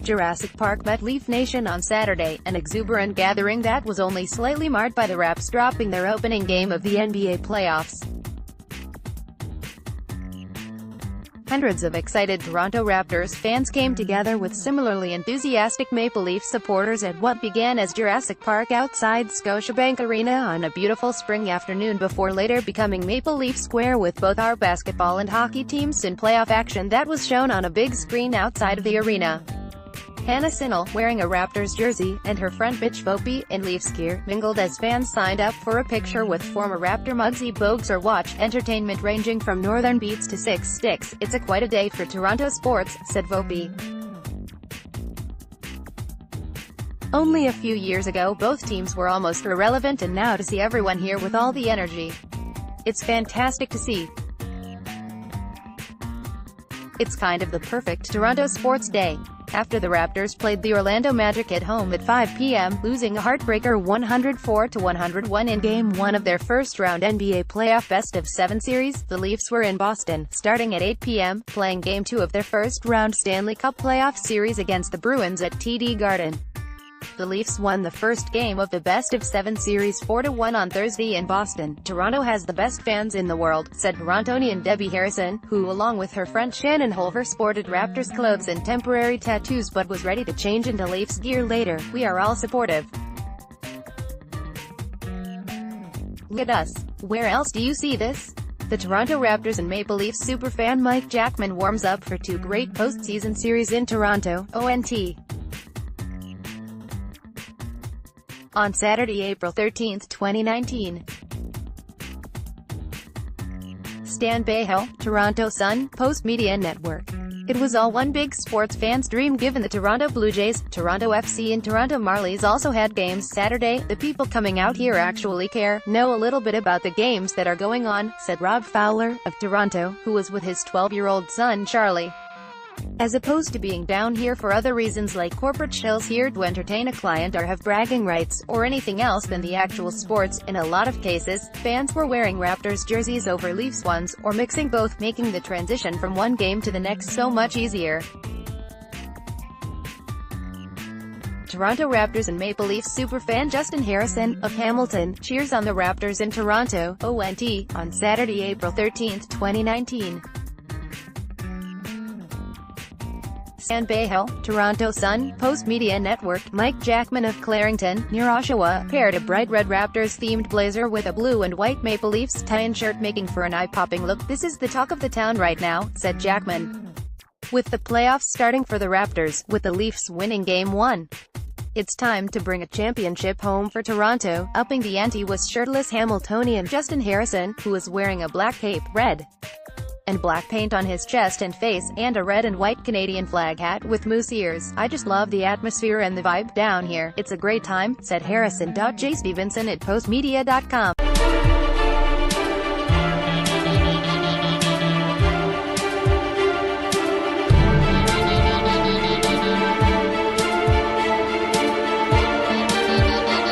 Jurassic Park met Leaf Nation on Saturday, an exuberant gathering that was only slightly marred by the Raps dropping their opening game of the NBA playoffs. Hundreds of excited Toronto Raptors fans came together with similarly enthusiastic Maple Leaf supporters at what began as Jurassic Park outside Scotiabank Arena on a beautiful spring afternoon before later becoming Maple Leaf Square, with both our basketball and hockey teams in playoff action that was shown on a big screen outside of the arena. Hannah Sinnell, wearing a Raptors jersey, and her friend Mitch Vopie, in Leafs gear, mingled as fans signed up for a picture with former Raptor Muggsy Bogues or watch entertainment ranging from northern beats to Six Sticks. "It's quite a day for Toronto sports," said Vopie. "Only a few years ago both teams were almost irrelevant, and now to see everyone here with all the energy. It's fantastic to see. It's kind of the perfect Toronto sports day." After the Raptors played the Orlando Magic at home at 5 p.m., losing a heartbreaker 104-101 in Game 1 of their first-round NBA playoff best-of-7 series, the Leafs were in Boston, starting at 8 p.m., playing Game 2 of their first-round Stanley Cup playoff series against the Bruins at TD Garden. The Leafs won the first game of the best-of-7 series 4-1 on Thursday in Boston. "Toronto has the best fans in the world," said Torontonian Debbie Harrison, who along with her friend Shannon Holver sported Raptors clothes and temporary tattoos but was ready to change into Leafs gear later. "We are all supportive. Look at us. Where else do you see this?" The Toronto Raptors and Maple Leafs superfan Mike Jackman warms up for two great postseason series in Toronto, ONT. On Saturday, April 13, 2019. Stan Beho, Toronto Sun, Post Media Network. "It was all one big sports fan's dream given the Toronto Blue Jays, Toronto FC and Toronto Marlies also had games Saturday. The people coming out here actually care, know a little bit about the games that are going on," said Rob Fowler, of Toronto, who was with his 12-year-old son Charlie. "As opposed to being down here for other reasons like corporate shills here to entertain a client or have bragging rights, or anything else than the actual sports, in a lot of cases, fans were wearing Raptors jerseys over Leafs ones, or mixing both, making the transition from one game to the next so much easier." Toronto Raptors and Maple Leafs superfan Justin Harrison, of Hamilton, cheers on the Raptors in Toronto, ONT, on Saturday, April 13, 2019. Stan Beho, Toronto Sun, Post Media Network. Mike Jackman of Clarington, near Oshawa, paired a bright red Raptors-themed blazer with a blue and white Maple Leafs tie-in shirt, making for an eye-popping look. "This is the talk of the town right now," said Jackman. "With the playoffs starting for the Raptors, with the Leafs winning Game 1. It's time to bring a championship home for Toronto." Upping the ante was shirtless Hamiltonian Justin Harrison, who was wearing a black cape, red and black paint on his chest and face, and a red and white Canadian flag hat with moose ears. "I just love the atmosphere and the vibe down here. It's a great time," said Harrison. J. Stevenson at postmedia.com.